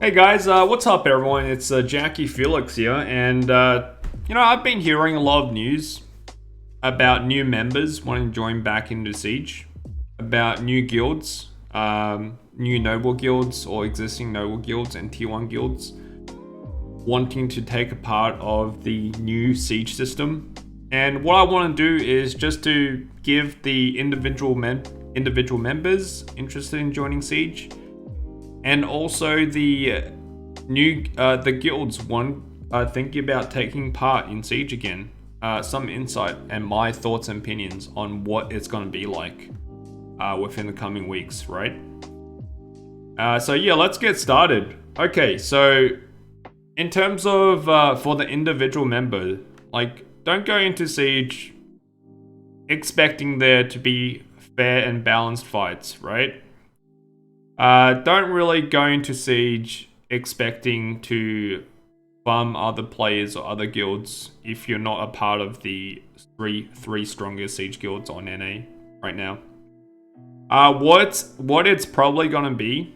Hey guys, what's up everyone? It's Jackie Felix here, and I've been hearing a lot of news about new members wanting to join back into Siege, about new guilds, new noble guilds or existing noble guilds and tier 1 guilds wanting to take a part of the new Siege system. And what I want to do is just to give the individual members interested in joining Siege, and also the the guilds thinking about taking part in Siege again, some insight and my thoughts and opinions on what it's going to be like within the coming weeks, right? So yeah, let's get started. Okay, so in terms of for the individual member, like, don't go into Siege expecting there to be fair and balanced fights, right? Don't really go into Siege expecting to farm other players or other guilds if you're not a part of the three strongest Siege guilds on NA right now. What it's probably gonna be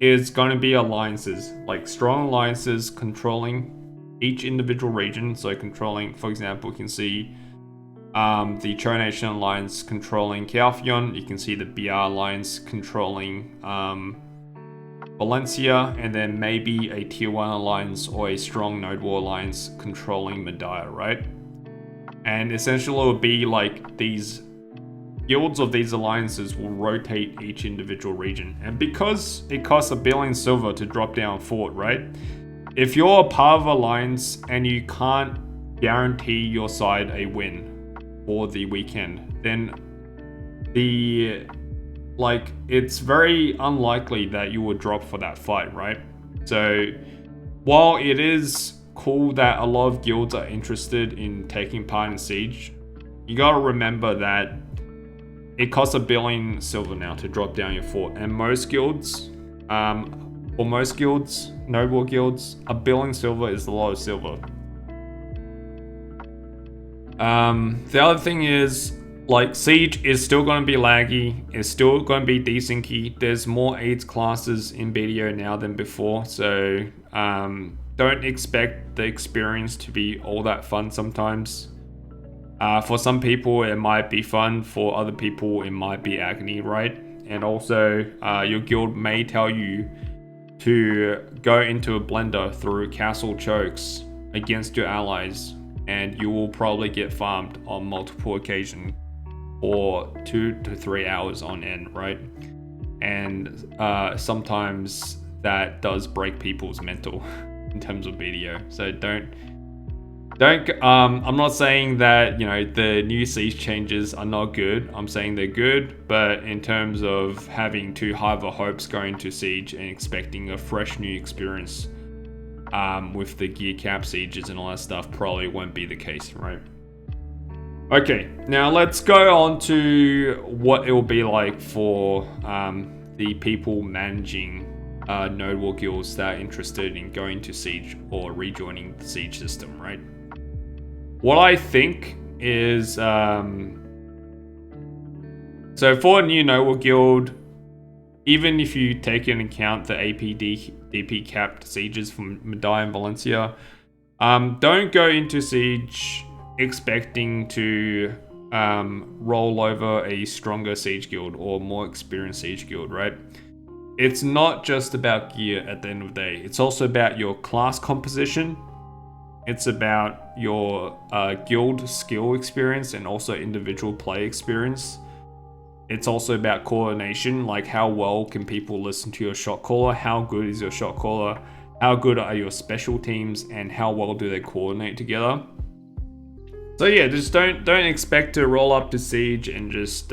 is gonna be alliances, like strong alliances controlling each individual region. So controlling, for example, you can see the Cho Nation Alliance controlling Kaohsiung. You can see the BR Alliance controlling Valencia, and then maybe a Tier 1 Alliance or a strong Node War Alliance controlling Medaya, right? And essentially it will be like these guilds of these alliances will rotate each individual region. And because it costs $1 billion silver to drop down a fort, right? If you're a part of alliance and you can't guarantee your side a win for the weekend, then it's very unlikely that you will drop for that fight, right? So while it is cool that a lot of guilds are interested in taking part in Siege, you gotta remember that it costs $1 billion silver now to drop down your fort, and most guilds, for most guilds, noble guilds, $1 billion silver is a lot of silver. The other thing is, like, Siege is still going to be laggy, it's still going to be desyncy. There's more AIDS classes in BDO now than before, so don't expect the experience to be all that fun sometimes. For some people it might be fun, for other people it might be agony, right? And also your guild may tell you to go into a blender through castle chokes against your allies, and you will probably get farmed on multiple occasions for 2 to 3 hours on end, right? And sometimes that does break people's mental in terms of BDO. So don't I'm not saying that, the new Siege changes are not good. I'm saying they're good, but in terms of having too high of a hopes going to Siege and expecting a fresh new experience with the gear cap sieges and all that stuff, probably won't be the case, right? Okay, now let's go on to what it will be like for the people managing Node War guilds that are interested in going to Siege or rejoining the Siege system, right? What I think is, so for a new Node War guild, even if you take into account the DP capped sieges from Medaya and Valencia, don't go into Siege expecting to roll over a stronger Siege guild or more experienced Siege guild, right? It's not just about gear at the end of the day. It's also about your class composition. It's about your guild skill experience and also individual play experience. It's also about coordination, like how well can people listen to your shot caller, how good is your shot caller, how good are your special teams, and how well do they coordinate together. So yeah, just don't expect to roll up to Siege and just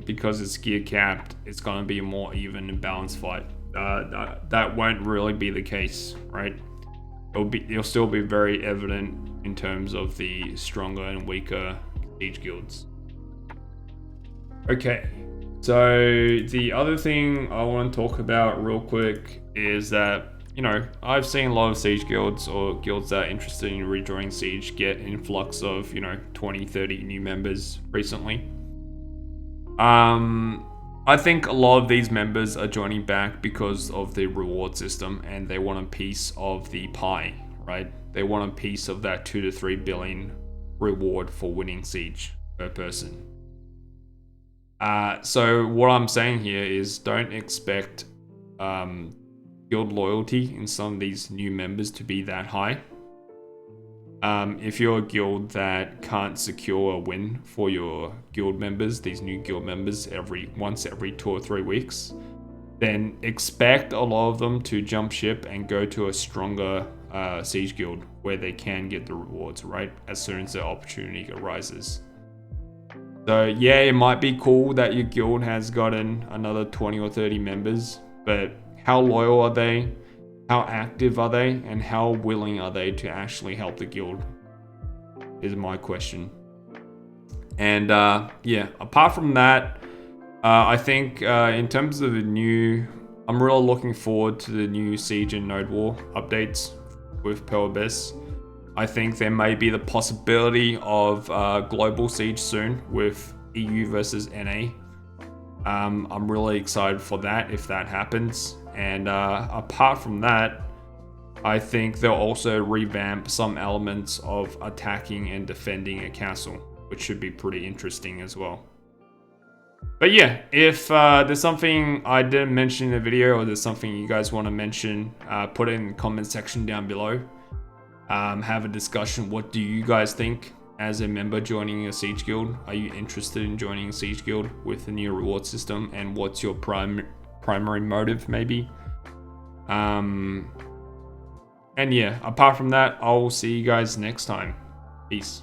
because it's gear capped, it's gonna be a more even and balanced fight. That won't really be the case, right? It'll still be very evident in terms of the stronger and weaker Siege guilds. Okay, so the other thing I want to talk about real quick is that, I've seen a lot of Siege guilds or guilds that are interested in rejoining Siege get an influx of, 20, 30 new members recently. I think a lot of these members are joining back because of the reward system, and they want a piece of the pie, right? They want a piece of that 2 to 3 billion reward for winning Siege per person. So what I'm saying here is don't expect guild loyalty in some of these new members to be that high. If you're a guild that can't secure a win for your guild members, these new guild members, once every 2 or 3 weeks, then expect a lot of them to jump ship and go to a stronger Siege guild where they can get the rewards, right? As soon as the opportunity arises. So yeah, it might be cool that your guild has gotten another 20 or 30 members, but how loyal are they? How active are they? And how willing are they to actually help the guild? Is my question. And yeah, apart from that, I think in terms of the new, I'm really looking forward to the new Siege and Node War updates with Pearl Abyss. I think there may be the possibility of global Siege soon with EU versus NA. I'm really excited for that if that happens. And apart from that, I think they'll also revamp some elements of attacking and defending a castle, which should be pretty interesting as well. But yeah, if there's something I didn't mention in the video, or there's something you guys want to mention, put it in the comment section down below. Have a discussion. What do you guys think as a member joining a Siege guild? Are you interested in joining a Siege guild with the new reward system? And what's your primary motive, maybe? And yeah, apart from that, I'll see you guys next time. Peace.